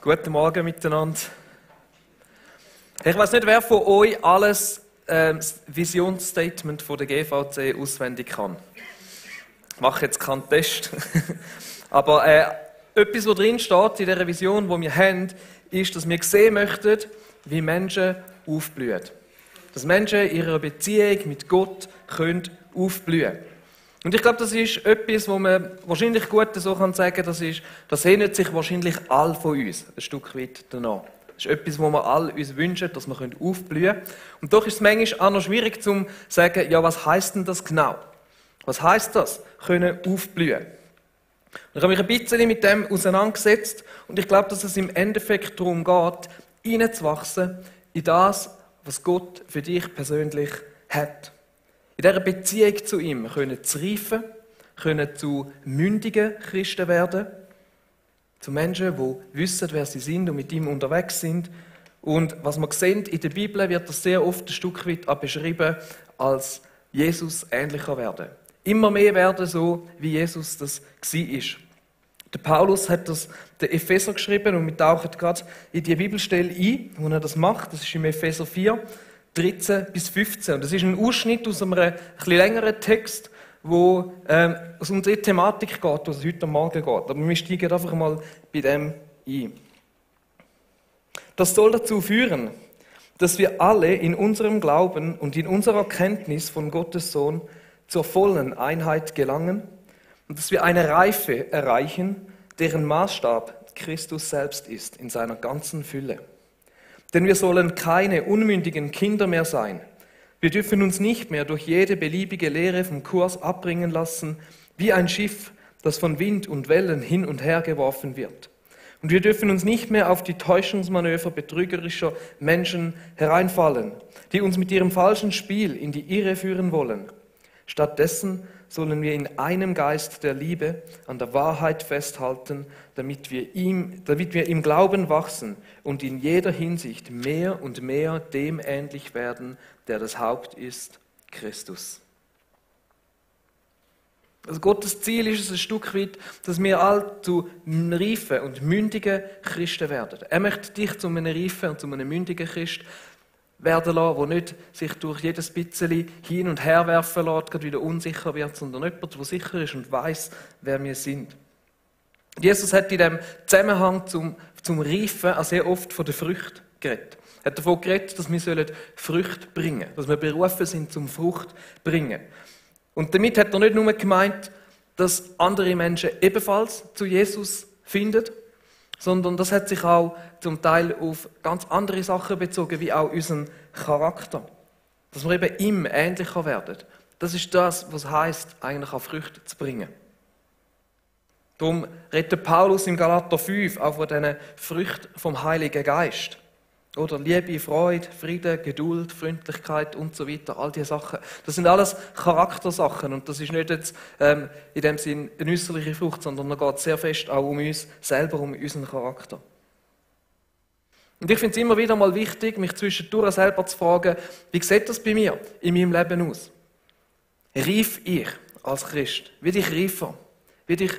Guten Morgen miteinander. Ich weiß nicht, wer von euch alles das Visionsstatement von der GVC auswendig kann. Ich mache jetzt keinen Test. Aber etwas, was drin steht in dieser Vision, die wir haben, ist, dass wir sehen möchten, wie Menschen aufblühen. Dass Menschen in ihrer Beziehung mit Gott können aufblühen. Und ich glaube, das ist etwas, wo man wahrscheinlich gut so sagen kann, das sehnt sich wahrscheinlich alle von uns ein Stück weit danach. Das ist etwas, wo wir alle uns wünschen, dass wir aufblühen können. Und doch ist es manchmal auch noch schwierig zu sagen, ja, was heisst denn das genau? Was heisst das, können aufblühen? Und ich habe mich ein bisschen mit dem auseinandergesetzt und ich glaube, dass es im Endeffekt darum geht, hineinzuwachsen in das, was Gott für dich persönlich hat. In dieser Beziehung zu ihm können zu reifen, können zu mündigen Christen werden, zu Menschen, die wissen, wer sie sind und mit ihm unterwegs sind. Und was wir sehen, in der Bibel wird das sehr oft ein Stück weit auch beschrieben als Jesus ähnlicher werden. Immer mehr werden so, wie Jesus das war. Der Paulus hat das den Epheser geschrieben und wir tauchen gerade in die Bibelstelle ein, wo er das macht. Das ist im Epheser 4, 13 bis 15. Und das ist ein Ausschnitt aus einem etwas längeren Text, wo es um die Thematik geht, die es heute Morgen geht. Aber wir steigen einfach mal bei dem ein. Das soll dazu führen, dass wir alle in unserem Glauben und in unserer Kenntnis von Gottes Sohn zur vollen Einheit gelangen und dass wir eine Reife erreichen, deren Maßstab Christus selbst ist, in seiner ganzen Fülle. Denn wir sollen keine unmündigen Kinder mehr sein. Wir dürfen uns nicht mehr durch jede beliebige Lehre vom Kurs abbringen lassen, wie ein Schiff, das von Wind und Wellen hin und her geworfen wird. Und wir dürfen uns nicht mehr auf die Täuschungsmanöver betrügerischer Menschen hereinfallen, die uns mit ihrem falschen Spiel in die Irre führen wollen. Stattdessen sollen wir in einem Geist der Liebe an der Wahrheit festhalten, damit wir im Glauben wachsen und in jeder Hinsicht mehr und mehr dem ähnlich werden, der das Haupt ist, Christus. Also Gottes Ziel ist es ein Stück weit, dass wir alle zu reifen und mündigen Christen werden. Er möchte dich zu einem reifen und zu einem mündigen Christ werden lassen, der nicht sich durch jedes bisschen hin und her werfen lässt, gerade wieder unsicher wird, sondern jemand, der sicher ist und weiss, wer wir sind. Jesus hat in dem Zusammenhang zum Reifen auch sehr oft von der Frucht geredet. Er hat davon geredet, dass wir Früchte bringen sollen, dass wir berufen sind zum Frucht bringen. Und damit hat er nicht nur gemeint, dass andere Menschen ebenfalls zu Jesus finden, sondern das hat sich auch zum Teil auf ganz andere Sachen bezogen, wie auch unseren Charakter. Dass wir eben ihm ähnlicher werden. Das ist das, was heisst, eigentlich auch Früchte zu bringen. Darum redet Paulus im Galater 5 auch von diesen Früchten vom Heiligen Geist. Oder Liebe, Freude, Frieden, Geduld, Freundlichkeit und so weiter. All diese Sachen. Das sind alles Charaktersachen. Und das ist nicht jetzt in dem Sinn eine äußerliche Frucht, sondern da geht es sehr fest auch um uns selber, um unseren Charakter. Und ich finde es immer wieder mal wichtig, mich zwischendurch selber zu fragen, wie sieht das bei mir in meinem Leben aus? Reif ich als Christ? Werde ich reifer? Werde ich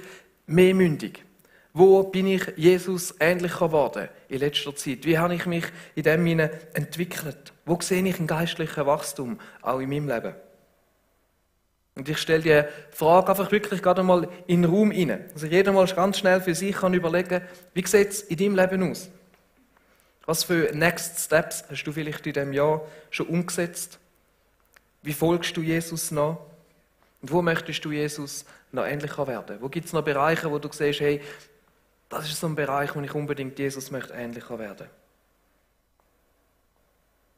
mehr mündig? Wo bin ich Jesus ähnlicher geworden in letzter Zeit? Wie habe ich mich in dem hinein entwickelt? Wo sehe ich ein geistliches Wachstum, auch in meinem Leben? Und ich stelle die Frage einfach wirklich gerade mal in den Raum hinein. Also jeder mal ganz schnell für sich kann überlegen, wie sieht es in deinem Leben aus? Was für Next Steps hast du vielleicht in diesem Jahr schon umgesetzt? Wie folgst du Jesus nach? Und wo möchtest du Jesus noch ähnlicher werden? Wo gibt es noch Bereiche, wo du siehst, hey, das ist so ein Bereich, wo ich unbedingt Jesus möchte ähnlicher werden.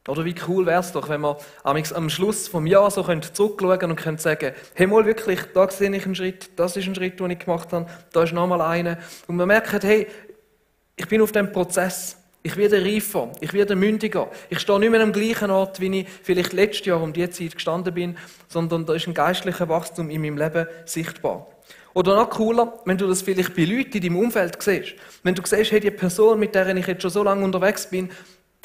Oder wie cool wäre es doch, wenn wir am Schluss vom Jahr so zurückschauen und können sagen, hey mal wirklich, da sehe ich einen Schritt, das ist ein Schritt, den ich gemacht habe, da ist nochmal einer. Und man merkt, hey, ich bin auf dem Prozess. Ich werde reifer, ich werde mündiger. Ich stehe nicht mehr am gleichen Ort, wie ich vielleicht letztes Jahr um diese Zeit gestanden bin, sondern da ist ein geistlicher Wachstum in meinem Leben sichtbar. Oder noch cooler, wenn du das vielleicht bei Leuten in deinem Umfeld siehst. Wenn du siehst, hey, die Person, mit der ich jetzt schon so lange unterwegs bin,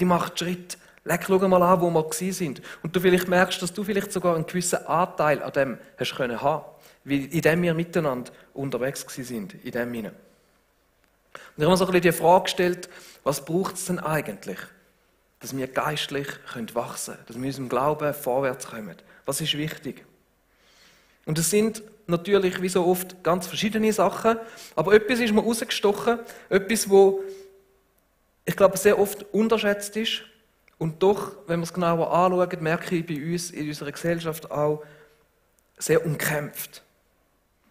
die macht Schritt. Schau mal an, wo wir gewesen sind. Und du vielleicht merkst, dass du vielleicht sogar einen gewissen Anteil an dem hast können haben, in dem wir miteinander unterwegs gewesen sind, in dem hinein. ich habe mir so ein bisschen die Frage gestellt, was braucht es denn eigentlich, dass wir geistlich wachsen können, dass wir in unserem Glauben vorwärts kommen? Was ist wichtig? Und es sind natürlich, wie so oft, ganz verschiedene Sachen, aber etwas ist mir rausgestochen, etwas, wo ich glaube, sehr oft unterschätzt ist und doch, wenn wir es genauer anschauen, merke ich bei uns in unserer Gesellschaft auch sehr umkämpft.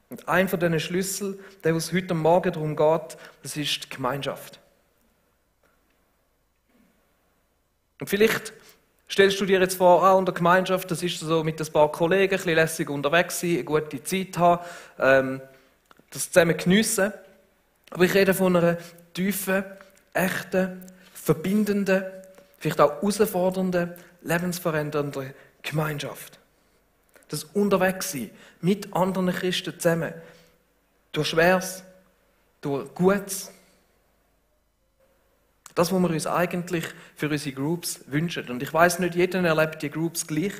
Und ein von diesen Schlüsseln, der es heute Morgen darum geht, das ist die Gemeinschaft. Und vielleicht stellst du dir jetzt vor, unter Gemeinschaft, das ist so mit ein paar Kollegen, ein bisschen lässig unterwegs sein, eine gute Zeit haben, das zusammen geniessen. Aber ich rede von einer tiefen, echten, verbindenden, vielleicht auch herausfordernden, lebensverändernden Gemeinschaft. Das Unterwegssein mit anderen Christen zusammen. Durch Schweres, durch Gutes. Das, was wir uns eigentlich für unsere Groups wünschen. Und ich weiss, nicht jeder erlebt die Groups gleich,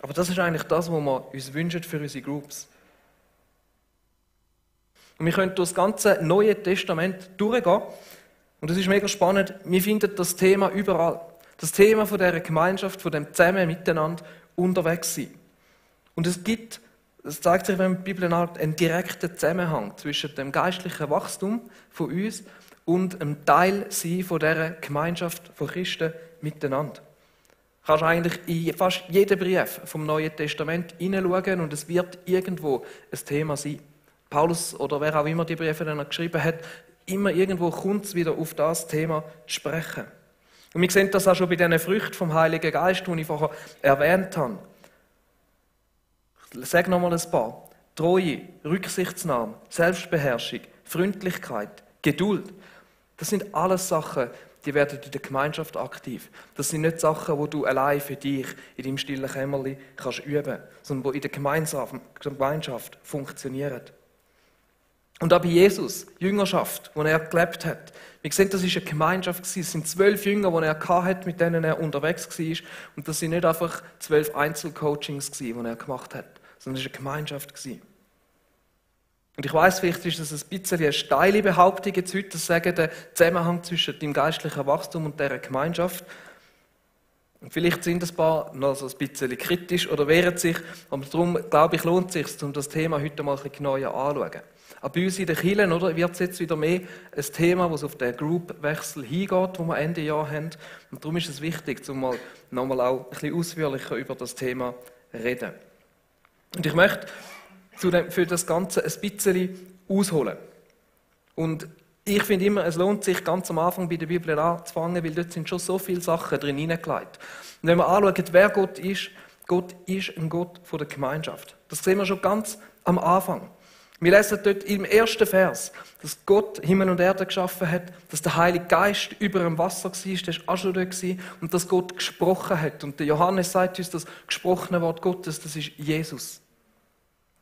aber das ist eigentlich das, was wir uns wünschen für unsere Groups. Und wir können durch das ganze Neue Testament durchgehen. Und das ist mega spannend. Wir finden das Thema überall. Das Thema von dieser Gemeinschaft, von dem Zusammen miteinander unterwegs sein. Und es zeigt sich, wenn man die Bibel anschaut, einen direkten Zusammenhang zwischen dem geistlichen Wachstum von uns und einem Teil sein von dieser Gemeinschaft von Christen miteinander. Du kannst eigentlich in fast jeden Brief vom Neuen Testament hineinschauen und es wird irgendwo ein Thema sein. Paulus oder wer auch immer die Briefe dann geschrieben hat, immer irgendwo kommt es wieder auf das Thema zu sprechen. Und wir sehen das auch schon bei diesen Früchten vom Heiligen Geist, die ich vorher erwähnt habe. Ich sage nochmal ein paar. Treue, Rücksichtsnahme, Selbstbeherrschung, Freundlichkeit, Geduld. Das sind alles Sachen, die werden in der Gemeinschaft aktiv. Das sind nicht Sachen, die du allein für dich in deinem stillen Kämmerlein kannst üben, sondern die in der Gemeinschaft funktionieren. Und auch bei Jesus, Jüngerschaft, wo er gelebt hat. Wir sehen, das war eine Gemeinschaft. Es sind 12 Jünger, die er hatte, mit denen er unterwegs war. Und das sind nicht einfach 12 Einzelcoachings, die er gemacht hat, sondern es war eine Gemeinschaft. Und ich weiss, vielleicht ist das ein bisschen eine steile Behauptung jetzt heute, das sagen, der Zusammenhang zwischen dem geistlichen Wachstum und dieser Gemeinschaft. Und vielleicht sind ein paar noch so ein bisschen kritisch oder wehren sich, aber darum, glaube ich, lohnt es sich, um das Thema heute mal ein bisschen genauer anzuschauen. Aber bei uns in den Kirchen wird es jetzt wieder mehr ein Thema, das auf den Group-Wechsel hingeht, den wir Ende Jahr haben. Und darum ist es wichtig, um nochmal auch ein bisschen ausführlicher über das Thema zu reden. Und ich möchte für das Ganze ein bisschen ausholen. Und ich finde immer, es lohnt sich, ganz am Anfang bei der Bibel anzufangen, weil dort sind schon so viele Sachen drin hineingelegt. Und wenn wir anschauen, wer Gott ist ein Gott von der Gemeinschaft. Das sehen wir schon ganz am Anfang. Wir lesen dort im ersten Vers, dass Gott Himmel und Erde geschaffen hat, dass der Heilige Geist über dem Wasser war, der war auch schon dort, und dass Gott gesprochen hat. Und der Johannes sagt uns, das gesprochene Wort Gottes, das ist Jesus.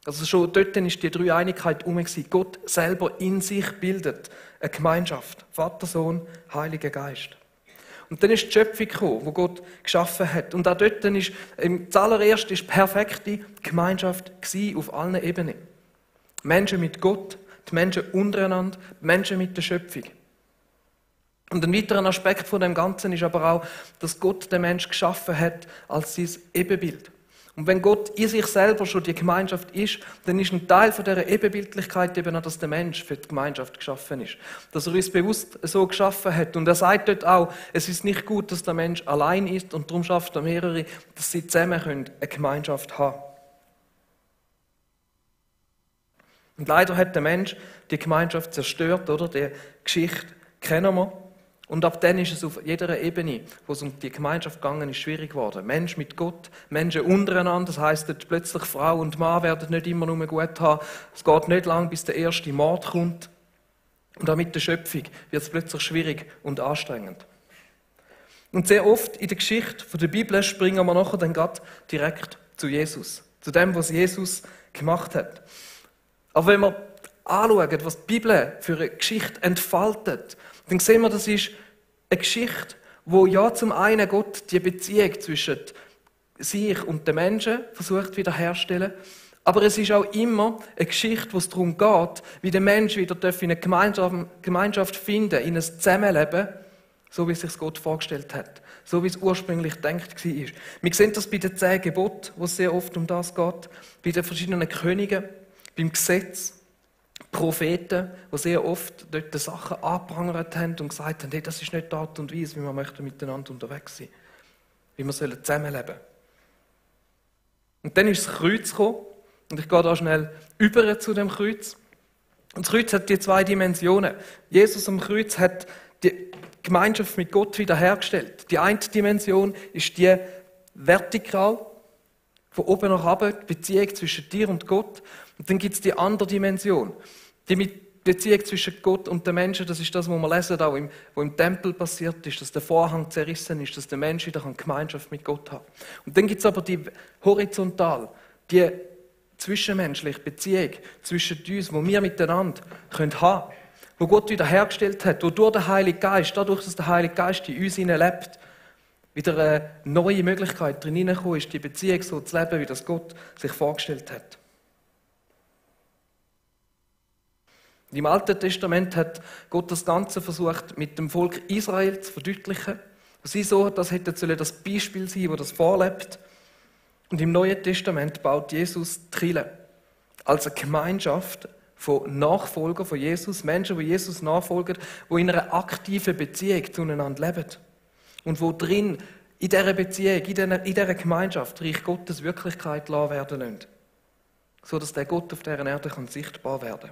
Also schon dort ist die Dreieinigkeit herum. Gott selber in sich bildet eine Gemeinschaft. Vater, Sohn, Heiliger Geist. Und dann ist die Schöpfung gekommen, die Gott geschaffen hat. Und auch dort ist, zuallererst ist perfekte Gemeinschaft auf allen Ebenen. Menschen mit Gott, die Menschen untereinander, die Menschen mit der Schöpfung. Und ein weiterer Aspekt von dem Ganzen ist aber auch, dass Gott den Menschen geschaffen hat als sein Ebenbild. Und wenn Gott in sich selber schon die Gemeinschaft ist, dann ist ein Teil von dieser Ebenbildlichkeit eben auch, dass der Mensch für die Gemeinschaft geschaffen ist. Dass er uns bewusst so geschaffen hat. Und er sagt dort auch, es ist nicht gut, dass der Mensch allein ist und darum schafft er mehrere, dass sie zusammen eine Gemeinschaft haben können. Und leider hat der Mensch die Gemeinschaft zerstört, oder? Die Geschichte kennen wir. Und ab dann ist es auf jeder Ebene, wo es um die Gemeinschaft gegangen ist, schwierig geworden. Mensch mit Gott, Menschen untereinander, das heisst, dass plötzlich Frau und Mann werden nicht immer nur gut haben. Es geht nicht lang, bis der erste Mord kommt. Und auch mit der Schöpfung wird es plötzlich schwierig und anstrengend. Und sehr oft in der Geschichte der Bibel springen wir nachher dann gerade direkt zu Jesus. Zu dem, was Jesus gemacht hat. Aber wenn wir anschauen, was die Bibel für eine Geschichte entfaltet, dann sehen wir, das ist eine Geschichte, wo ja zum einen Gott die Beziehung zwischen sich und den Menschen versucht wiederherzustellen Aber es ist auch immer eine Geschichte, wo es darum geht, wie der Mensch wieder in eine Gemeinschaft finden, in ein Zusammenleben, so wie es sich Gott vorgestellt hat, so wie es ursprünglich gedacht war. Wir sehen das bei den 10 Geboten, wo es sehr oft um das geht, bei den verschiedenen Königen, beim Gesetz, Propheten, die sehr oft dort die Sachen angeprangert haben und gesagt haben, hey, das ist nicht die Art und Weise, wie wir miteinander unterwegs sein, wie wir zusammenleben sollen. Und dann ist das Kreuz gekommen, und ich gehe da schnell über zu dem Kreuz. Und das Kreuz hat die 2 Dimensionen. Jesus am Kreuz hat die Gemeinschaft mit Gott wiederhergestellt. Die eine Dimension ist die vertikal, von oben nach unten, die Beziehung zwischen dir und Gott. Und dann gibt es die andere Dimension. Die Beziehung zwischen Gott und den Menschen, das ist das, was wir lesen, auch wo im Tempel passiert ist, dass der Vorhang zerrissen ist, dass der Mensch wieder Gemeinschaft mit Gott hat. Und dann gibt es aber die horizontal, die zwischenmenschliche Beziehung zwischen uns, wo wir miteinander haben können, wo Gott wieder hergestellt hat, wo durch den Heiligen Geist, dadurch, dass der Heilige Geist in uns lebt, wieder eine neue Möglichkeit drin hineingekommen ist, die Beziehung so zu leben, wie das Gott sich vorgestellt hat. Im Alten Testament hat Gott das Ganze versucht, mit dem Volk Israel zu verdeutlichen. Sie so, das hätte das Beispiel sein, das das vorlebt. Und im Neuen Testament baut Jesus die Kirche als eine Gemeinschaft von Nachfolgern von Jesus, Menschen, die Jesus nachfolgen, die in einer aktiven Beziehung zueinander leben. Und wo drin, in dieser Beziehung, in dieser Gemeinschaft, Reich Gottes Wirklichkeit werden lassen. So dass der Gott auf dieser Erde sichtbar werden kann.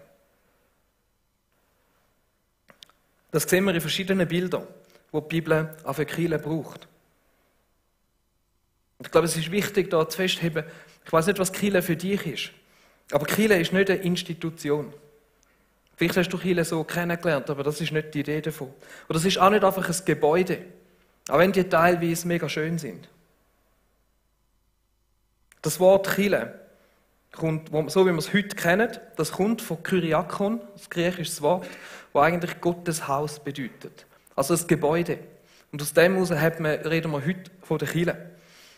Das sehen wir in verschiedenen Bildern, die die Bibel auch für die Kirche braucht. Und ich glaube, es ist wichtig, da zu festheben, ich weiß nicht, was Kirche für dich ist, aber Kirche ist nicht eine Institution. Vielleicht hast du Kirche so kennengelernt, aber das ist nicht die Idee davon. Und das ist auch nicht einfach ein Gebäude, auch wenn die teilweise mega schön sind. Das Wort Kirche kommt, so wie wir es heute kennen, das kommt von Kyriakon, das griechische Wort, das eigentlich Gottes Haus bedeutet. Also ein Gebäude. Und aus dem heraus reden wir heute von der Kirche.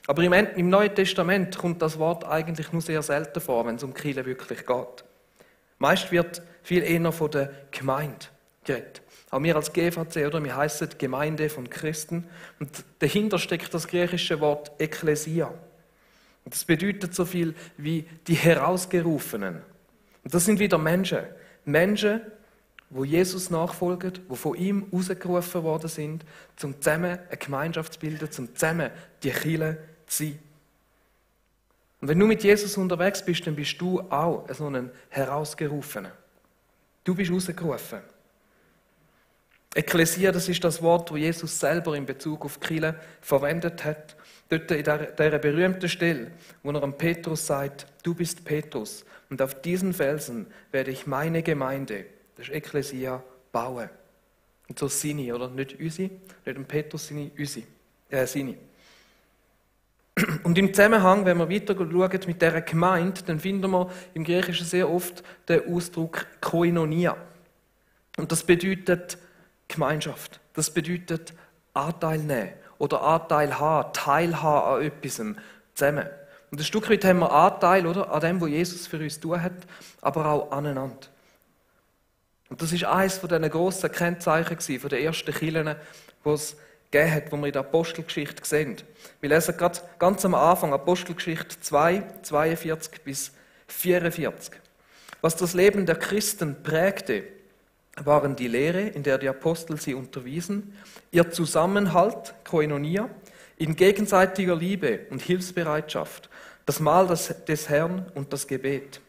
Aber im Neuen Testament kommt das Wort eigentlich nur sehr selten vor, wenn es um die Kirche wirklich geht. Meist wird viel eher von der Gemeinde geredet. Auch wir als GVC, oder? Wir heissen Gemeinde von Christen. Und dahinter steckt das griechische Wort Ekklesia. Und das bedeutet so viel wie die Herausgerufenen. Und das sind wieder Menschen. Menschen, die Jesus nachfolgen, die von ihm rausgerufen worden sind, um zusammen eine Gemeinschaft zu bilden, um zusammen die Kirche zu sein. Und wenn du mit Jesus unterwegs bist, dann bist du auch so ein Herausgerufener. Du bist rausgerufen. Ekklesia, das ist das Wort, das Jesus selber in Bezug auf die Kirche verwendet hat. Dort in dieser berühmten Stelle, wo er am Petrus sagt, du bist Petrus und auf diesen Felsen werde ich meine Gemeinde, das ist Ekklesia, bauen. Und so seine, oder? Nicht unsere, nicht am Petrus, seine. Und im Zusammenhang, wenn wir weiter schauen mit dieser Gemeinde, dann finden wir im Griechischen sehr oft den Ausdruck Koinonia. Und das bedeutet Gemeinschaft. Das bedeutet Anteil nehmen oder Anteil haben, teilhaben an etwas zusammen. Und ein Stück weit haben wir Anteil, oder, an dem, was Jesus für uns tun hat, aber auch aneinander. Und das ist eines von diesen grossen Kennzeichen von den ersten Kirchen, die es gegeben hat, die wir in der Apostelgeschichte sehen. Wir lesen gerade ganz am Anfang Apostelgeschichte 2, 42 bis 44. Was das Leben der Christen prägte, waren die Lehre, in der die Apostel sie unterwiesen, ihr Zusammenhalt, Koinonia, in gegenseitiger Liebe und Hilfsbereitschaft, das Mahl des Herrn und das Gebet.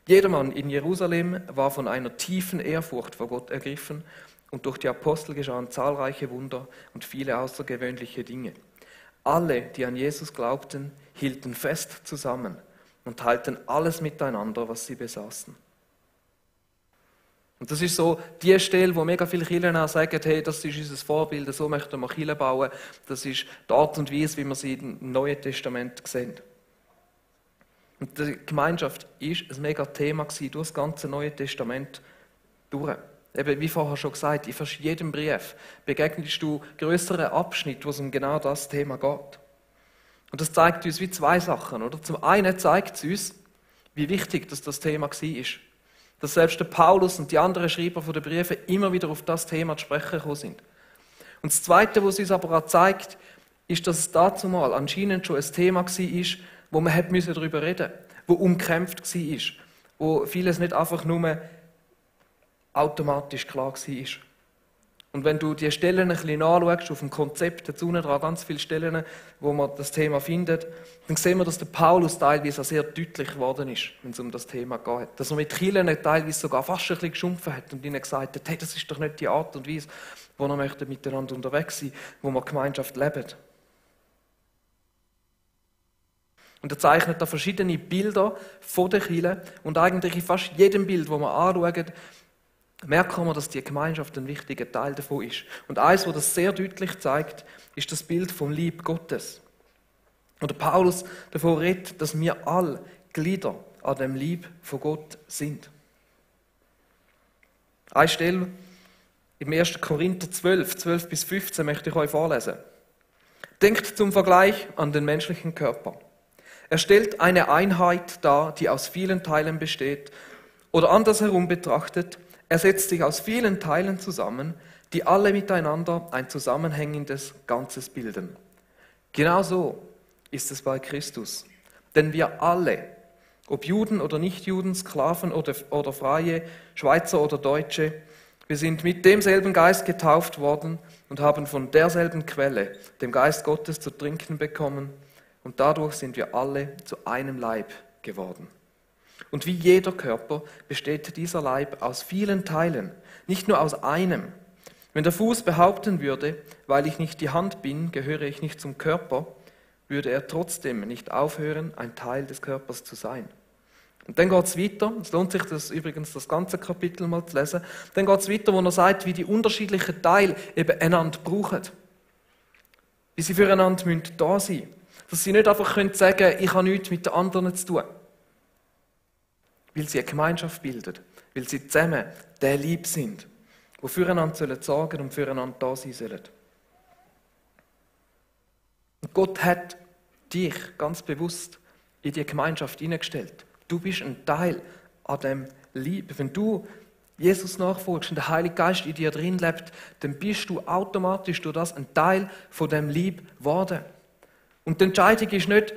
Jedermann in Jerusalem war von einer tiefen Ehrfurcht vor Gott ergriffen und durch die Apostel geschahen zahlreiche Wunder und viele außergewöhnliche Dinge. Alle, die an Jesus glaubten, hielten fest zusammen und teilten alles miteinander, was sie besaßen. Und das ist so die Stelle, wo mega viele Kirchen auch sagen, hey, das ist unser Vorbild, so möchten wir Kirchen bauen. Das ist die Art und Weise, wie wir sie im Neuen Testament sehen. Und die Gemeinschaft ist ein mega Thema gewesen, durch das ganze Neue Testament durch. Eben, wie vorher schon gesagt, in fast jedem Brief begegnest du grösseren Abschnitt, wo es um genau das Thema geht. Und das zeigt uns wie zwei Sachen, oder? Zum einen zeigt es uns, wie wichtig das Thema war. Dass selbst der Paulus und die anderen Schreiber der Briefe immer wieder auf das Thema zu sprechen gekommen sind. Und das Zweite, was es uns aber auch zeigt, ist, dass es dazu mal anscheinend schon ein Thema war, wo man darüber reden musste, wo umkämpft war, wo vieles nicht einfach nur automatisch klar war. Und wenn du die Stellen ein bisschen anschaust, auf dem Konzept, dazu dran ganz viele Stellen, wo man das Thema findet, dann sehen wir, dass der Paulus teilweise auch sehr deutlich geworden ist, wenn es um das Thema geht. Dass er mit Kirchen teilweise sogar fast ein bisschen geschumpfen hat und ihnen gesagt hat, hey, das ist doch nicht die Art und Weise, wo wir möchten miteinander unterwegs sein, wo wir Gemeinschaft leben. Und er zeichnet da verschiedene Bilder von der Kirche und eigentlich in fast jedem Bild, das wir anschauen, merken wir, dass die Gemeinschaft ein wichtiger Teil davon ist. Und eines, was das sehr deutlich zeigt, ist das Bild vom Lieb Gottes. Und der Paulus davon redet, dass wir alle Glieder an dem Lieb von Gott sind. Eine Stelle im 1. Korinther 12 bis 15 möchte ich euch vorlesen. Denkt zum Vergleich an den menschlichen Körper. Er stellt eine Einheit dar, die aus vielen Teilen besteht. Oder andersherum betrachtet, er setzt sich aus vielen Teilen zusammen, die alle miteinander ein zusammenhängendes Ganzes bilden. Genauso ist es bei Christus. Denn wir alle, ob Juden oder Nichtjuden, Sklaven oder Freie, Schweizer oder Deutsche, wir sind mit demselben Geist getauft worden und haben von derselben Quelle, dem Geist Gottes, zu trinken bekommen. Und dadurch sind wir alle zu einem Leib geworden. Und wie jeder Körper besteht dieser Leib aus vielen Teilen, nicht nur aus einem. Wenn der Fuß behaupten würde, weil ich nicht die Hand bin, gehöre ich nicht zum Körper, würde er trotzdem nicht aufhören, ein Teil des Körpers zu sein. Und dann geht es weiter, es lohnt sich das ganze Kapitel mal zu lesen, dann geht es weiter, wo er sagt, wie die unterschiedlichen Teile eben einander brauchen. Wie sie füreinander da sein müssen. Dass sie nicht einfach sagen können, ich habe nichts mit den anderen zu tun. Weil sie eine Gemeinschaft bilden, weil sie zusammen der Lieb sind, die füreinander sorgen und füreinander da sein sollen. Und Gott hat dich ganz bewusst in die Gemeinschaft hineingestellt. Du bist ein Teil an dem Lieb. Wenn du Jesus nachfolgst und der Heilige Geist in dir drin lebt, dann bist du automatisch durch das ein Teil von dem Lieb geworden. Und die Entscheidung ist nicht,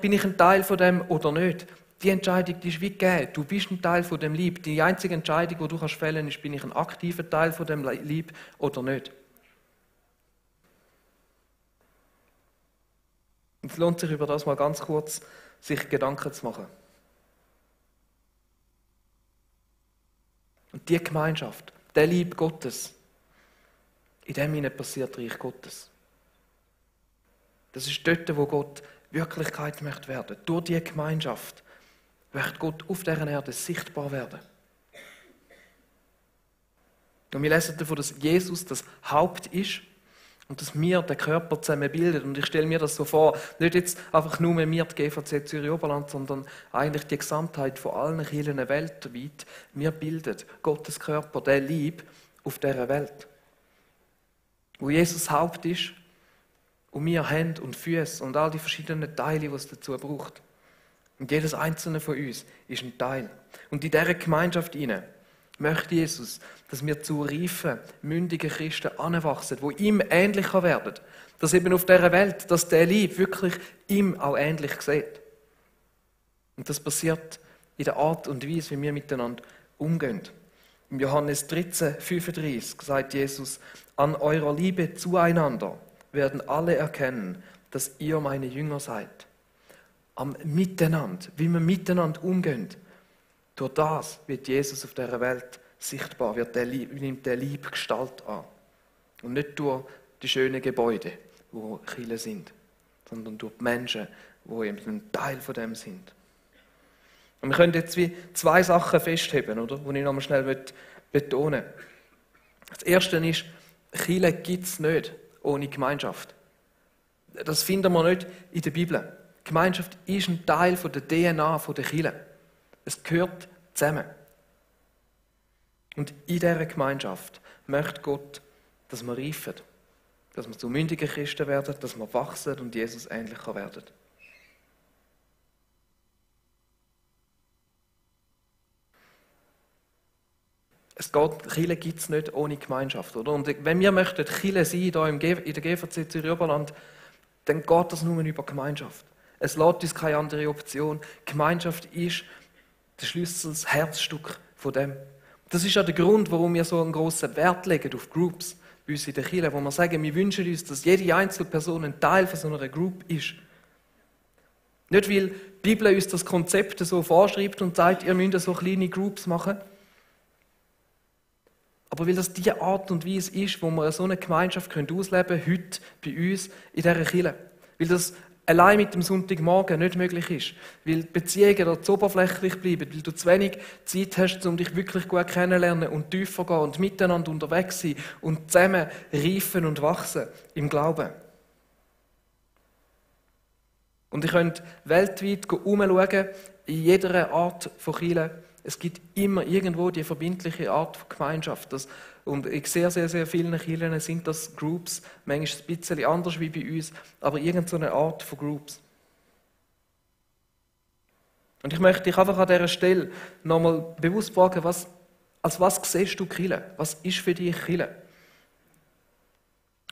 bin ich ein Teil von dem oder nicht. Die Entscheidung die ist wie gegeben. Du bist ein Teil von dem Lieb. Die einzige Entscheidung, die du fällen kannst, ist, bin ich ein aktiver Teil von dem Lieb oder nicht. Und es lohnt sich, über das mal ganz kurz sich Gedanken zu machen. Und die Gemeinschaft, der Lieb Gottes, in dem hinein passiert Reich Gottes. Das ist dort, wo Gott Wirklichkeit möchte werden. Durch die Gemeinschaft möchte Gott auf dieser Erde sichtbar werden. Und wir lesen davon, dass Jesus das Haupt ist und dass wir den Körper zusammen bilden. Und ich stelle mir das so vor, nicht jetzt einfach nur wir, die GVC Zürich-Oberland, sondern eigentlich die Gesamtheit von allen Kirchen weltweit. Wir bilden Gottes Körper, der Lieb auf dieser Welt. Wo Jesus Haupt ist und wir Hände und Füße und all die verschiedenen Teile, die es dazu braucht. Und jedes einzelne von uns ist ein Teil. Und in dieser Gemeinschaft hinein möchte Jesus, dass wir zu reifen, mündigen Christen anwachsen, die ihm ähnlicher werden. Dass eben auf dieser Welt, dass der Lieb wirklich ihm auch ähnlich sieht. Und das passiert in der Art und Weise, wie wir miteinander umgehen. Im Johannes 13,35 sagt Jesus, an eurer Liebe zueinander werden alle erkennen, dass ihr meine Jünger seid. Am Miteinander, wie wir miteinander umgehen. Durch das wird Jesus auf dieser Welt sichtbar, nimmt der Lieb Gestalt an. Und nicht durch die schönen Gebäude, wo Kirchen sind, sondern durch die Menschen, die eben ein Teil von dem sind. Und wir können jetzt wie zwei Sachen festheben, oder? Die ich nochmal schnell betonen möchte. Das erste ist, Kirche gibt es nicht ohne Gemeinschaft. Das finden wir nicht in der Bibel. Gemeinschaft ist ein Teil von der DNA der Kirche. Es gehört zusammen. Und in dieser Gemeinschaft möchte Gott, dass wir reifen, dass wir zu mündigen Christen werden, dass wir wachsen und Jesus ähnlicher werden. Kirche gibt es nicht ohne Gemeinschaft. Oder? Und wenn wir möchten Kirche sein, hier in der GVC Zürich-Oberland, dann geht das nur über Gemeinschaft. Es lässt uns keine andere Option. Gemeinschaft ist der Schlüssel, das Herzstück von dem. Das ist ja der Grund, warum wir so einen grossen Wert legen auf Groups bei uns in der Kirche, wo wir sagen, wir wünschen uns, dass jede einzelne Person ein Teil von so einer Group ist. Nicht, weil die Bibel uns das Konzept so vorschreibt und sagt, ihr müsst so kleine Groups machen, aber weil das die Art und Weise ist, wo wir so eine Gemeinschaft ausleben können, heute bei uns in dieser Kirche. Weil das allein mit dem Sonntagmorgen nicht möglich ist. Weil die Beziehungen dort zu oberflächlich bleiben, weil du zu wenig Zeit hast, um dich wirklich gut kennenzulernen und tiefer gehen und miteinander unterwegs sein und zusammen reifen und wachsen im Glauben. Und ihr könnt weltweit herumschauen, in jeder Art von Kirche. Es gibt immer irgendwo die verbindliche Art von Gemeinschaft. Und in sehr, sehr, sehr vielen Kirchen sind das Groups, manchmal ein bisschen anders wie bei uns, aber irgendeine Art von Groups. Und ich möchte dich einfach an dieser Stelle nochmal bewusst fragen, als was siehst du Kirche? Was ist für dich Kirche?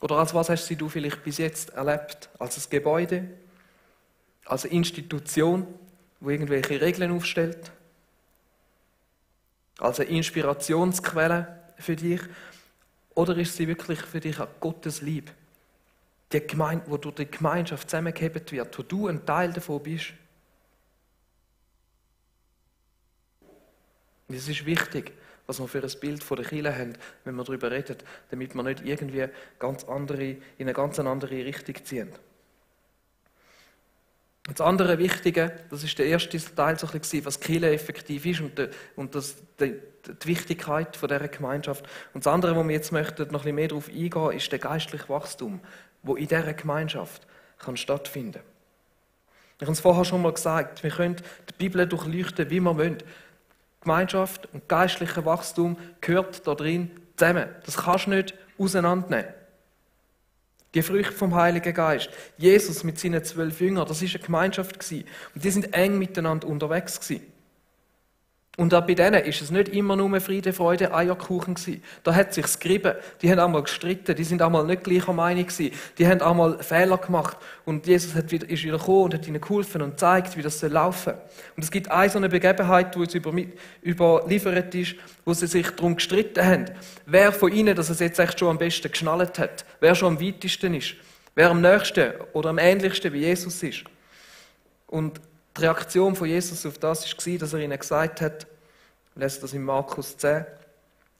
Oder als was hast du vielleicht bis jetzt erlebt? Als ein Gebäude? Als eine Institution, die irgendwelche Regeln aufstellt? Als eine Inspirationsquelle für dich? Oder ist sie wirklich für dich auch Gottes Liebe? Die Gemeinde, wo durch die Gemeinschaft zusammengehebt wird, wo du ein Teil davon bist. Und es ist wichtig, was wir für ein Bild von der Kirche haben, wenn wir darüber reden, damit wir nicht irgendwie in eine ganz andere Richtung ziehen. Und das andere Wichtige, das ist der erste Teil, so ein bisschen, was Kirche effektiv ist und die Wichtigkeit von dieser Gemeinschaft. Und das andere, wo wir jetzt möchten, noch ein bisschen mehr darauf eingehen, ist der geistliche Wachstum, wo in dieser Gemeinschaft kann stattfinden. Ich habe es vorher schon mal gesagt, wir können die Bibel durchleuchten, wie wir wollen. Gemeinschaft und geistlicher Wachstum gehört da drin zusammen. Das kannst du nicht auseinandernehmen. Die Früchte vom Heiligen Geist. Jesus mit seinen 12 Jüngern, das war eine Gemeinschaft. Und die sind eng miteinander unterwegs. Und auch bei denen ist es nicht immer nur Friede, Freude, Eierkuchen gewesen. Da hat es sich gerieben. Die haben einmal gestritten, die sind einmal nicht gleicher Meinung gewesen. Die haben einmal Fehler gemacht. Und Jesus ist wieder gekommen und hat ihnen geholfen und gezeigt, wie das laufen soll. Und es gibt eine so eine Begebenheit, die uns überliefert ist, wo sie sich darum gestritten haben, wer von ihnen das es jetzt echt schon am besten geschnallt hat, wer schon am weitesten ist, wer am nächsten oder am ähnlichsten wie Jesus ist. Und die Reaktion von Jesus auf das war, dass er ihnen gesagt hat, lässt das in Markus 10,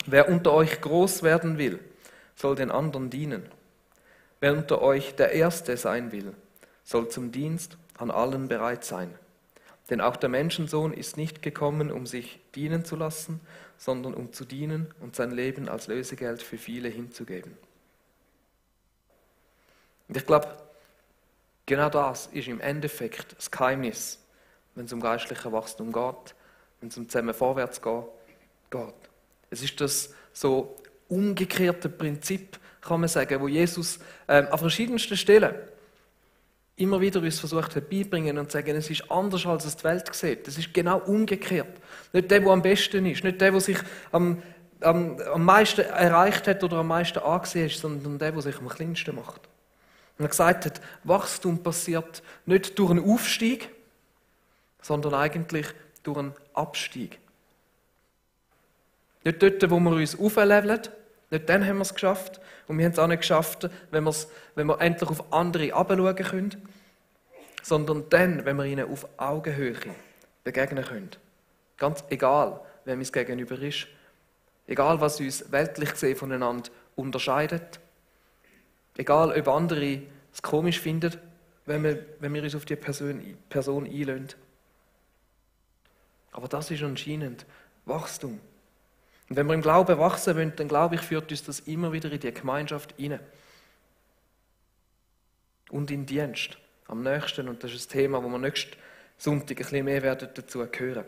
wer unter euch groß werden will, soll den anderen dienen. Wer unter euch der Erste sein will, soll zum Dienst an allen bereit sein. Denn auch der Menschensohn ist nicht gekommen, um sich dienen zu lassen, sondern um zu dienen und sein Leben als Lösegeld für viele hinzugeben. Und ich glaube, genau das ist im Endeffekt das Geheimnis, wenn es um geistliches Wachstum geht, wenn es um zusammen vorwärts geht. Es ist das so umgekehrte Prinzip, kann man sagen, wo Jesus an verschiedensten Stellen immer wieder uns versucht hat beibringen und sagen, es ist anders, als es die Welt sieht. Es ist genau umgekehrt. Nicht der am besten ist, nicht der sich am meisten erreicht hat oder am meisten angesehen ist, sondern der sich am kleinsten macht. Und er gesagt hat, Wachstum passiert nicht durch einen Aufstieg, sondern eigentlich durch einen Abstieg. Nicht dort, wo wir uns aufleveln, nicht dann haben wir es geschafft. Und wir haben es auch nicht geschafft, wenn wir endlich auf andere herabschauen können, sondern dann, wenn wir ihnen auf Augenhöhe begegnen können. Ganz egal, wer uns gegenüber ist. Egal, was uns weltlich gesehen voneinander unterscheidet. Egal, ob andere es komisch finden, wenn wir uns auf die Person einlassen. Aber das ist anscheinend Wachstum. Und wenn wir im Glauben wachsen wollen, dann glaube ich, führt uns das immer wieder in die Gemeinschaft hinein. Und in den Dienst am nächsten. Und das ist ein Thema, wo wir nächsten Sonntag ein bisschen mehr dazu hören.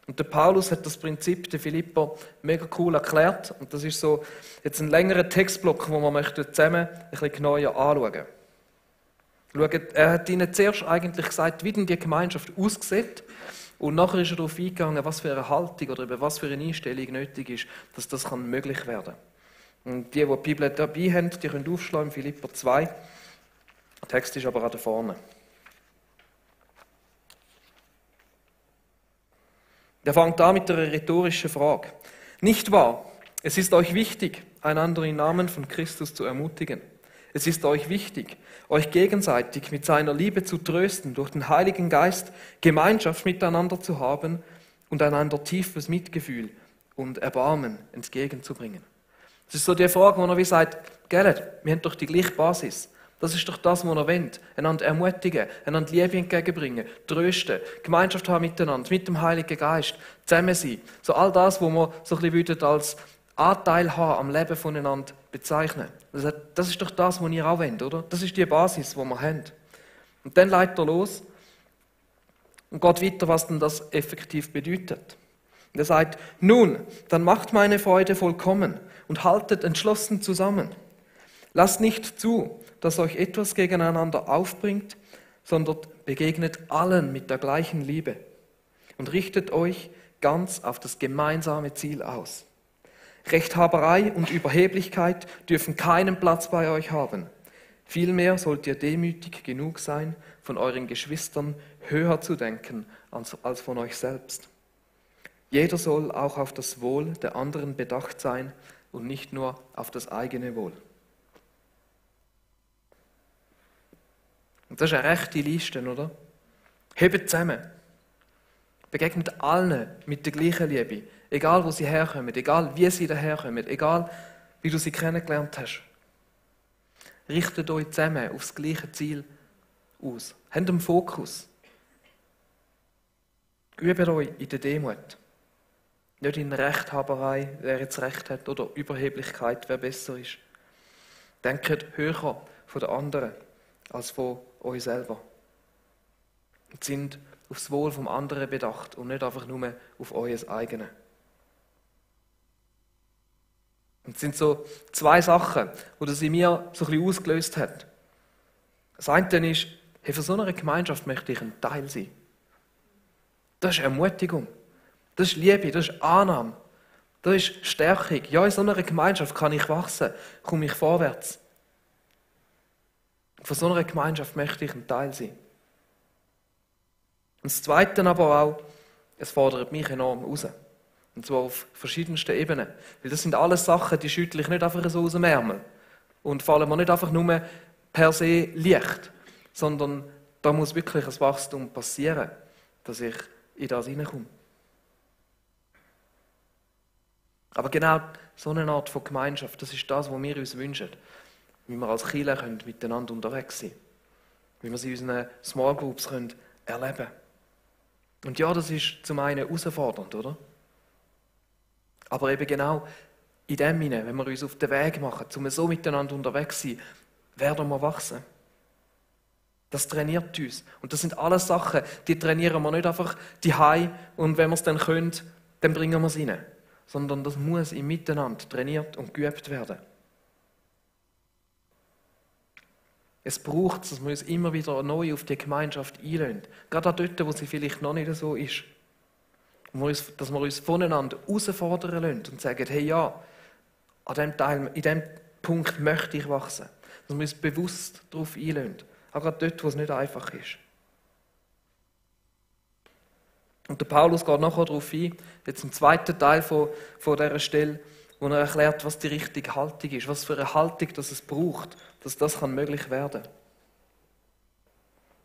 Und der Paulus hat das Prinzip der Philipper mega cool erklärt. Und das ist so jetzt ein längerer Textblock, den wir zusammen ein bisschen genauer anschauen. Er hat ihnen zuerst eigentlich gesagt, wie denn die Gemeinschaft aussieht. Und nachher ist er darauf eingegangen, was für eine Haltung oder eben was für eine Einstellung nötig ist, dass das möglich werden kann. Und die Bibel dabei haben, die können aufschlagen in Philipper 2. Der Text ist aber auch da vorne. Der fängt an mit einer rhetorischen Frage. Nicht wahr? Es ist euch wichtig, einander im Namen von Christus zu ermutigen. Es ist euch wichtig, euch gegenseitig mit seiner Liebe zu trösten, durch den Heiligen Geist Gemeinschaft miteinander zu haben und einander tiefes Mitgefühl und Erbarmen entgegenzubringen. Das ist so die Frage, wo er wie sagt, gell, wir haben doch die gleiche Basis. Das ist doch das, was er will. Einander ermutigen, einander Liebe entgegenbringen, trösten, Gemeinschaft haben miteinander, mit dem Heiligen Geist, zusammen sein. So all das, was wir so ein bisschen als Anteil haben am Leben voneinander bezeichnen. Das ist doch das, was ihr auch wollt, oder? Das ist die Basis, die wir haben. Und dann leitet er los und geht weiter, was denn das effektiv bedeutet. Und er sagt, nun, dann macht meine Freude vollkommen und haltet entschlossen zusammen. Lasst nicht zu, dass euch etwas gegeneinander aufbringt, sondern begegnet allen mit der gleichen Liebe und richtet euch ganz auf das gemeinsame Ziel aus. Rechthaberei und Überheblichkeit dürfen keinen Platz bei euch haben. Vielmehr sollt ihr demütig genug sein, von euren Geschwistern höher zu denken als von euch selbst. Jeder soll auch auf das Wohl der anderen bedacht sein und nicht nur auf das eigene Wohl. Und das ist eine rechte Liste, oder? Hebt zusammen. Begegnet allen mit der gleichen Liebe. Egal, wo sie herkommen, egal, wie sie daherkommen, egal, wie du sie kennengelernt hast. Richtet euch zusammen auf das gleiche Ziel aus. Habt einen Fokus. Übt euch in der Demut. Nicht in Rechthaberei, wer jetzt Recht hat, oder Überheblichkeit, wer besser ist. Denkt höher von den anderen als von euch selber. Und sind aufs Wohl vom anderen bedacht und nicht einfach nur auf euer eigenes. Und es sind so zwei Sachen, die das in mir so ein bisschen ausgelöst hat. Das eine ist, hey, für so eine Gemeinschaft möchte ich ein Teil sein. Das ist Ermutigung. Das ist Liebe, das ist Annahme. Das ist Stärkung. Ja, in so einer Gemeinschaft kann ich wachsen, komme ich vorwärts. Und von so einer Gemeinschaft möchte ich ein Teil sein. Und das Zweite aber auch, es fordert mich enorm raus. Und zwar auf verschiedensten Ebenen. Weil das sind alles Sachen, die schüttle ich nicht einfach so aus dem Ärmel. Und fallen mir nicht einfach nur per se leicht. Sondern da muss wirklich ein Wachstum passieren, dass ich in das hineinkomme. Aber genau so eine Art von Gemeinschaft, das ist das, was wir uns wünschen. Wie wir als Kirche miteinander unterwegs sein können. Wie wir sie in unseren Small Groups erleben können. Und ja, das ist zum einen herausfordernd, oder? Aber eben genau in dem hinein, wenn wir uns auf den Weg machen, um so miteinander unterwegs zu sein, werden wir wachsen. Das trainiert uns. Und das sind alles Sachen, die trainieren wir nicht einfach daheim und wenn wir es dann können, dann bringen wir es rein. Sondern das muss im Miteinander trainiert und geübt werden. Es braucht es, dass wir uns immer wieder neu auf die Gemeinschaft einlassen. Gerade auch dort, wo sie vielleicht noch nicht so ist. Dass wir uns voneinander herausfordern lassen und sagen, hey ja, an diesem Teil, in diesem Punkt möchte ich wachsen. Dass wir uns bewusst darauf einlassen. Auch gerade dort, wo es nicht einfach ist. Und der Paulus geht nachher darauf ein, jetzt im zweiten Teil von dieser Stelle, wo er erklärt, was die richtige Haltung ist, was für eine Haltung das es braucht, dass das möglich werden kann.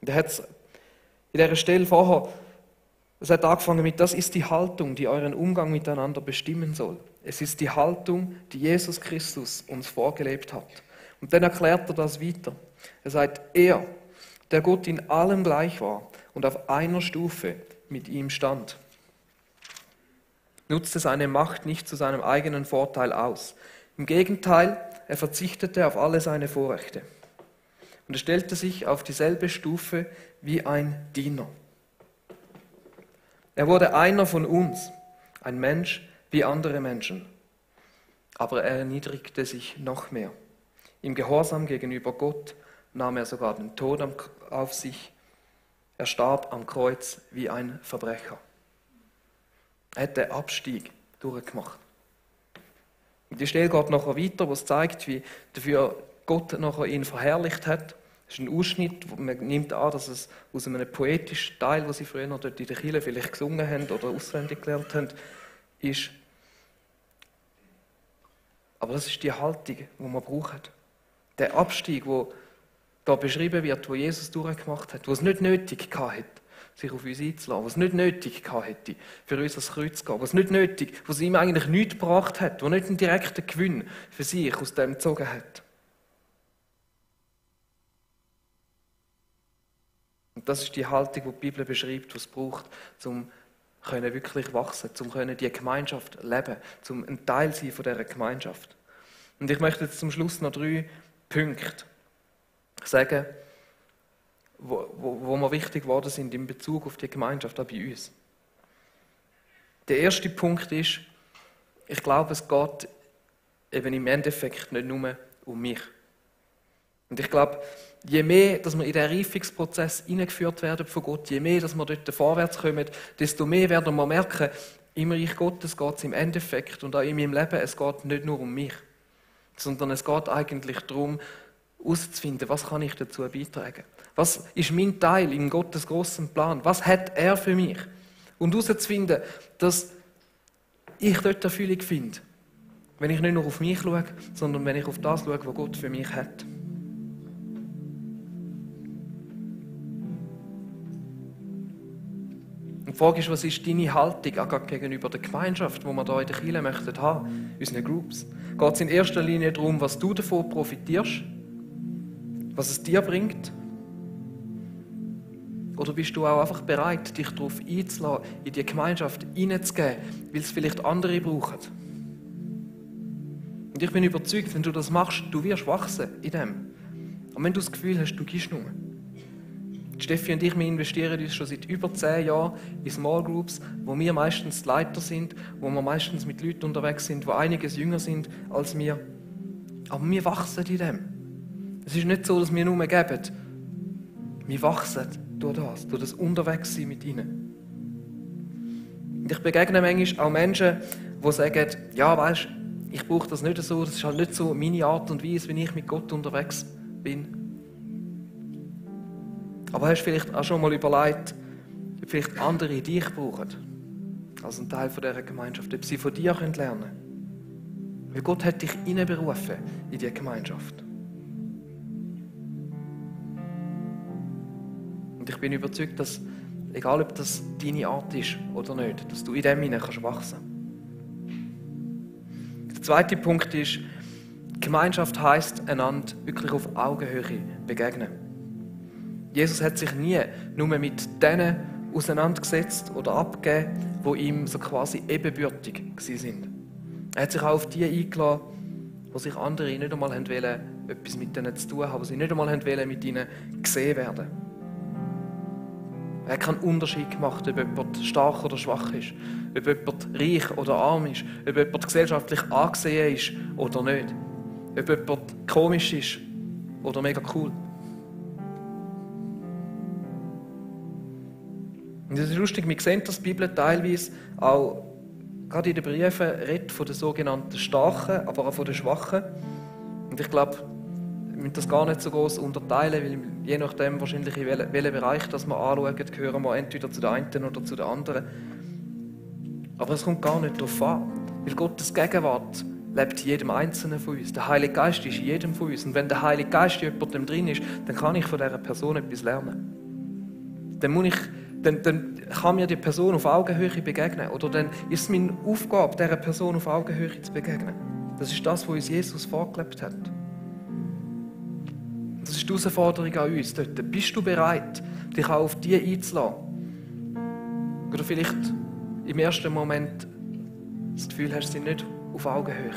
Und er hat es in dieser Stelle vorher, es hat angefangen mit, das ist die Haltung, die euren Umgang miteinander bestimmen soll. Es ist die Haltung, die Jesus Christus uns vorgelebt hat. Und dann erklärt er das weiter. Er sagt, er, der Gott in allem gleich war und auf einer Stufe mit ihm stand, nutzte seine Macht nicht zu seinem eigenen Vorteil aus. Im Gegenteil, er verzichtete auf alle seine Vorrechte. Und er stellte sich auf dieselbe Stufe wie ein Diener. Er wurde einer von uns, ein Mensch wie andere Menschen. Aber er erniedrigte sich noch mehr. Im Gehorsam gegenüber Gott nahm er sogar den Tod auf sich. Er starb am Kreuz wie ein Verbrecher. Er hat den Abstieg durchgemacht. Und die Stelle geht nachher weiter, wo es zeigt, wie dafür Gott nachher ihn verherrlicht hat. Das ist ein Ausschnitt, wo man nimmt an, dass es aus einem poetischen Teil, den sie früher dort in der Kirche vielleicht gesungen haben oder auswendig gelernt haben, ist. Aber das ist die Haltung, die man braucht. Der Abstieg, der da beschrieben wird, wo Jesus durchgemacht hat, wo es nicht nötig hatte, sich auf uns einzulassen, wo es nicht nötig hatte, für uns ans Kreuz zu gehen, wo es nicht nötig, wo es ihm eigentlich nichts gebracht hat, wo nicht einen direkten Gewinn für sich aus dem gezogen hat. Und das ist die Haltung, die die Bibel beschreibt, die es braucht, um wirklich wachsen, um die Gemeinschaft leben, um ein Teil sein von dieser Gemeinschaft. Und ich möchte jetzt zum Schluss noch 3 Punkte sagen, wo mir wichtig geworden sind in Bezug auf die Gemeinschaft, auch bei uns. Der erste Punkt ist, ich glaube, es geht eben im Endeffekt nicht nur um mich. Und ich glaube, je mehr, dass wir in diesen Reifungsprozess hineingeführt werden von Gott, je mehr, dass wir dort vorwärts kommen, desto mehr werden wir merken, im Reich Gottes geht es im Endeffekt und auch in meinem Leben, es geht nicht nur um mich, sondern es geht eigentlich darum, herauszufinden, was kann ich dazu beitragen? Was ist mein Teil in Gottes grossen Plan? Was hat er für mich? Und herauszufinden, dass ich dort Erfüllung finde, wenn ich nicht nur auf mich schaue, sondern wenn ich auf das schaue, was Gott für mich hat. Und die Frage ist, was ist deine Haltung auch gegenüber der Gemeinschaft, die wir hier in der Kirche möchten haben, unseren Groups? Geht es in erster Linie darum, was du davon profitierst? Was es dir bringt? Oder bist du auch einfach bereit, dich darauf einzulassen, in die Gemeinschaft hineinzugeben, weil es vielleicht andere brauchen? Und ich bin überzeugt, wenn du das machst, du wirst wachsen in dem. Und wenn du das Gefühl hast, du gibst nur. Steffi und ich, wir investieren uns schon seit über 10 Jahren in Small Groups, wo wir meistens die Leiter sind, wo wir meistens mit Leuten unterwegs sind, die einiges jünger sind als wir. Aber wir wachsen in dem. Es ist nicht so, dass wir nur geben. Wir wachsen durch das Unterwegssein mit ihnen. Und ich begegne manchmal auch Menschen, die sagen, ja, weisst, ich brauche das nicht so, das ist halt nicht so meine Art und Weise, wenn ich mit Gott unterwegs bin. Aber hast du vielleicht auch schon mal überlegt, ob vielleicht andere dich brauchen, als ein Teil dieser Gemeinschaft, ob sie von dir lernen können? Weil Gott hat dich hineinberufen in diese Gemeinschaft. Und ich bin überzeugt, dass, egal ob das deine Art ist oder nicht, dass du in dem hinein wachsen kannst. Der zweite Punkt ist, Gemeinschaft heisst, einander wirklich auf Augenhöhe begegnen. Jesus hat sich nie nur mit denen auseinandergesetzt oder abgegeben, die ihm so quasi ebenbürtig waren. Er hat sich auch auf die eingeladen, wo sich andere nicht einmal wollen, etwas mit ihnen zu tun haben, wo sie nicht einmal wollen, mit ihnen gesehen werden. Er hat keinen Unterschied gemacht, ob jemand stark oder schwach ist, ob jemand reich oder arm ist, ob jemand gesellschaftlich angesehen ist oder nicht, ob jemand komisch ist oder mega cool. Und es ist lustig, wir sehen, dass die Bibel teilweise auch, gerade in den Briefen, redet von den sogenannten Starken, aber auch von den Schwachen. Und ich glaube, wir müssen das gar nicht so groß unterteilen, weil je nachdem wahrscheinlich in welchen Bereich das wir anschauen, gehören wir entweder zu den einen oder zu den anderen. Aber es kommt gar nicht darauf an, weil Gottes Gegenwart lebt in jedem Einzelnen von uns. Der Heilige Geist ist in jedem von uns. Und wenn der Heilige Geist in jemandem drin ist, dann kann ich von dieser Person etwas lernen. Dann kann mir die Person auf Augenhöhe begegnen. Oder dann ist es meine Aufgabe, dieser Person auf Augenhöhe zu begegnen. Das ist das, was uns Jesus vorgelebt hat. Das ist die Herausforderung an uns dort. Bist du bereit, dich auch auf die einzulassen? Oder vielleicht im ersten Moment das Gefühl hast, sie nicht auf Augenhöhe.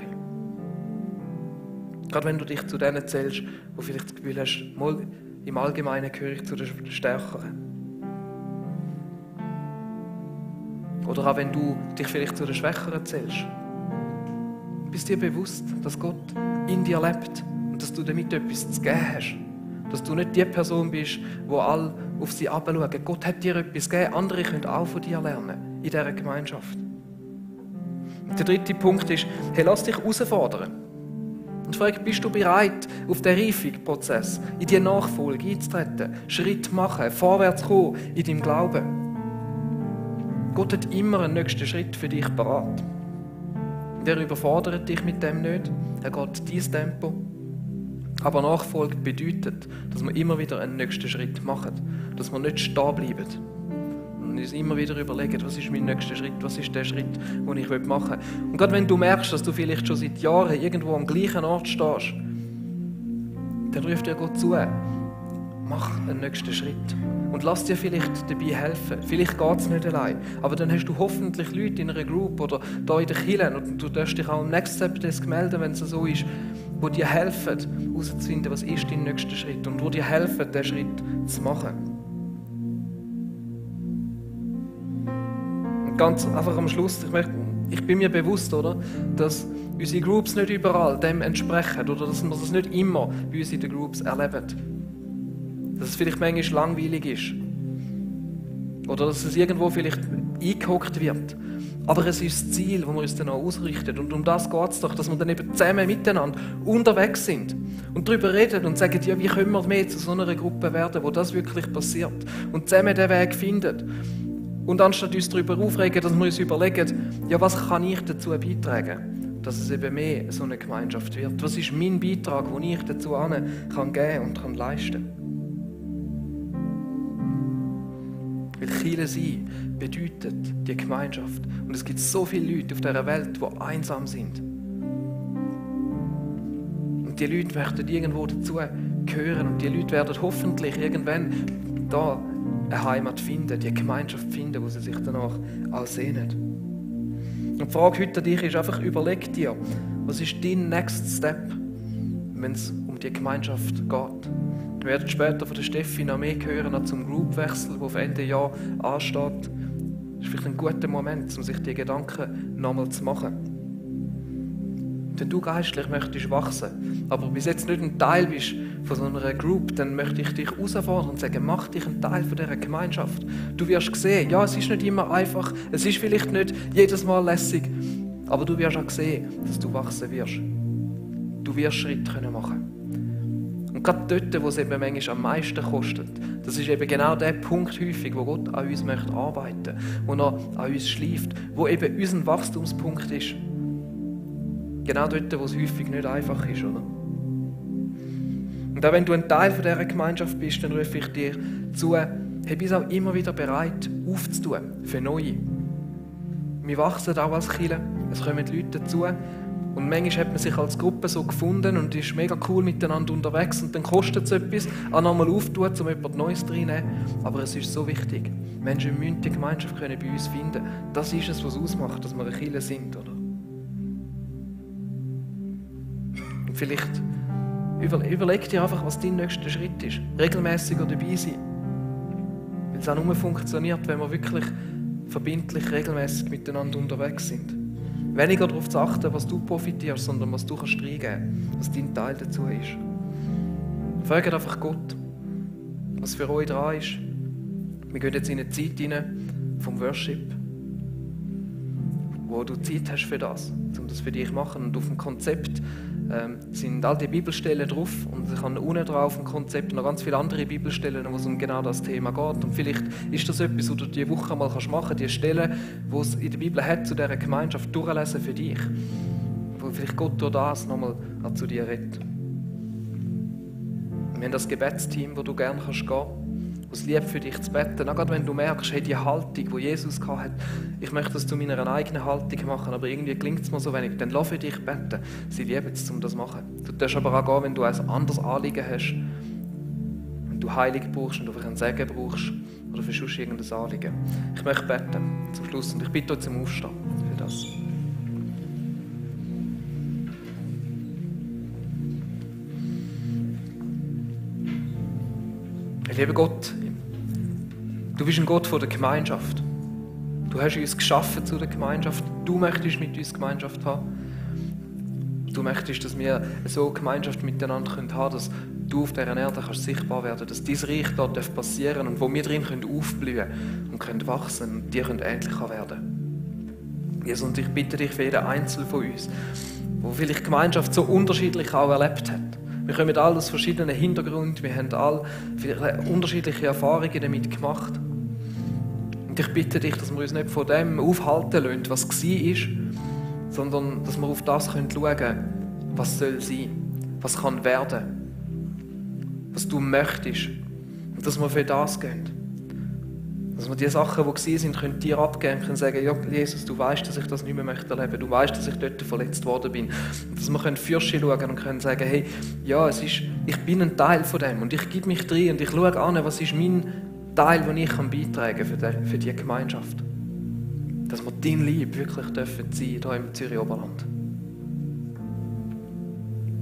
Gerade wenn du dich zu denen zählst, wo vielleicht das Gefühl hast, mal im Allgemeinen gehöre ich zu den Stärkeren. Oder auch wenn du dich vielleicht zu den Schwächeren zählst. Bist dir bewusst, dass Gott in dir lebt und dass du damit etwas zu geben hast. Dass du nicht die Person bist, die alle auf sie herabschauen. Gott hat dir etwas gegeben, andere können auch von dir lernen in dieser Gemeinschaft. Der dritte Punkt ist, hey, lass dich herausfordern. Und frag, bist du bereit, auf den Reifungsprozess, in die Nachfolge einzutreten, Schritt machen, vorwärts kommen in deinem Glauben? Gott hat immer einen nächsten Schritt für dich parat. Und er überfordert dich mit dem nicht. Er geht dein Tempo. Aber Nachfolge bedeutet, dass wir immer wieder einen nächsten Schritt machen. Dass wir nicht stehen bleiben. Und uns immer wieder überlegen, was ist mein nächster Schritt, was ist der Schritt, den ich machen will. Und gerade wenn du merkst, dass du vielleicht schon seit Jahren irgendwo am gleichen Ort stehst, dann ruft dir Gott zu, mach einen nächsten Schritt. Und lass dir vielleicht dabei helfen. Vielleicht geht es nicht allein. Aber dann hast du hoffentlich Leute in einer Group oder da in der Kirche, und du darfst dich auch am Next Step Desk melden, wenn es so ist, die dir helfen, herauszufinden, was ist dein nächster Schritt und die dir helfen, diesen Schritt zu machen. Und ganz einfach am Schluss, ich bin mir bewusst, oder, dass unsere Groups nicht überall dem entsprechen oder dass wir das nicht immer bei uns in den Groups erleben. Dass es vielleicht manchmal langweilig ist. Oder dass es irgendwo vielleicht eingehockt wird. Aber es ist das Ziel, das wir uns dann auch ausrichten. Und um das geht es doch, dass wir dann eben zusammen miteinander unterwegs sind. Und darüber reden und sagen, ja, wie können wir mehr zu so einer Gruppe werden, wo das wirklich passiert. Und zusammen den Weg finden. Und anstatt uns darüber aufregen, dass wir uns überlegen, ja, was kann ich dazu beitragen, dass es eben mehr so eine Gemeinschaft wird. Was ist mein Beitrag, den ich dazu kann geben und kann leisten? Weil Kirche sein bedeutet die Gemeinschaft. Und es gibt so viele Leute auf dieser Welt, die einsam sind. Und die Leute möchten irgendwo dazu gehören. Und die Leute werden hoffentlich irgendwann da eine Heimat finden, die Gemeinschaft finden, wo sie sich danach auch sehnen. Und die Frage heute an dich ist einfach, überleg dir, was ist dein Next Step, wenn es um die Gemeinschaft geht. Wir werden später von der Steffi noch mehr hören zum Groupwechsel, der auf Ende Jahr ansteht. Das ist vielleicht ein guter Moment, um sich die Gedanken nochmal zu machen. Wenn du geistlich möchtest wachsen, aber bis jetzt nicht ein Teil bist von so einer Group, dann möchte ich dich herausfordern und sagen, mach dich ein Teil von dieser Gemeinschaft. Du wirst sehen, ja, es ist nicht immer einfach, es ist vielleicht nicht jedes Mal lässig, aber du wirst auch sehen, dass du wachsen wirst. Du wirst Schritte machen können. Und gerade dort, wo es eben manchmal am meisten kostet, das ist eben genau der Punkt häufig, wo Gott an uns möchte arbeiten, wo er an uns schleift, wo eben unser Wachstumspunkt ist. Genau dort, wo es häufig nicht einfach ist, oder? Und auch wenn du ein Teil von dieser Gemeinschaft bist, dann rufe ich dir zu, hey, bist auch immer wieder bereit, aufzutun für Neue. Wir wachsen auch als Kirche, es kommen Leute dazu. Und manchmal hat man sich als Gruppe so gefunden und ist mega cool miteinander unterwegs und dann kostet es etwas, auch nochmal auftun, um etwas Neues reinzunehmen. Aber es ist so wichtig. Menschen müssen die Gemeinschaft können bei uns finden. Das ist es, was ausmacht, dass wir eine Kirche sind, oder? Und vielleicht überleg dir einfach, was dein nächster Schritt ist. Regelmäßiger dabei sein. Weil es auch nur funktioniert, wenn wir wirklich verbindlich regelmäßig miteinander unterwegs sind. Weniger darauf zu achten, was du profitierst, sondern was du kannst reingeben, was dein Teil dazu ist. Fragt einfach Gott, was für euch dran ist. Wir gehen jetzt in eine Zeit hinein vom Worship, wo du Zeit hast für das, um das für dich zu machen. Und auf dem Konzept sind all die Bibelstellen drauf und ich habe unten drauf im Konzept noch ganz viele andere Bibelstellen, wo es um genau das Thema geht. Und vielleicht ist das etwas, was du diese Woche mal machen kannst, die Stellen, die es in der Bibel hat, zu dieser Gemeinschaft durchlesen für dich. Wo vielleicht Gott durch das nochmal zu dir redet. Wir haben das Gebetsteam, wo du gerne gehen kannst, was liebt für dich zu beten. Auch gerade wenn du merkst, hey, die Haltung, die Jesus hatte, ich möchte das zu meiner eigenen Haltung machen, aber irgendwie gelingt es mir so wenig, dann lass für dich beten. Sie lieben es, um das zu machen. Du darfst aber auch gehen, wenn du ein anderes Anliegen hast, wenn du Heilung brauchst und du einen Segen brauchst oder für sonst irgendein Anliegen. Ich möchte beten zum Schluss und ich bitte euch zum Aufstehen für das. Lieber Gott, du bist ein Gott von der Gemeinschaft. Du hast uns geschaffen zu der Gemeinschaft. Du möchtest mit uns Gemeinschaft haben. Du möchtest, dass wir so eine Gemeinschaft miteinander haben können, dass du auf dieser Erde kannst sichtbar werden kannst, dass dein Reich dort passieren darf und wo wir drin aufblühen können und können wachsen und dir ähnlicher werden. Jesus, und ich bitte dich für jeden Einzelnen von uns, der vielleicht Gemeinschaft so unterschiedlich auch erlebt hat. Wir kommen alle aus verschiedenen Hintergründen, wir haben alle unterschiedliche Erfahrungen damit gemacht. Und ich bitte dich, dass wir uns nicht von dem aufhalten lassen, was war, sondern dass wir auf das schauen können, was soll sein, was kann werden, was du möchtest. Und dass wir für das gehen. Dass wir die Sachen, die waren, dir abgeben können, sagen, ja, Jesus, du weißt, dass ich das nicht mehr erleben möchte. Du weißt, dass ich dort verletzt worden bin. Und dass wir für sich schauen und können sagen, hey, ja, ich bin ein Teil von dem und ich gebe mich drin und ich schaue an, was ist mein Teil, den ich beitragen kann für die Gemeinschaft. Dass wir dein Lieb wirklich dürfen sein hier im Zürich Oberland.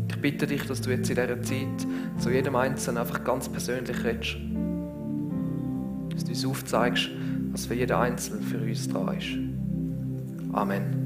Ich bitte dich, dass du jetzt in dieser Zeit zu jedem Einzelnen einfach ganz persönlich redest. Dass du uns aufzeigst, was für jeden Einzelnen für uns dran ist. Amen.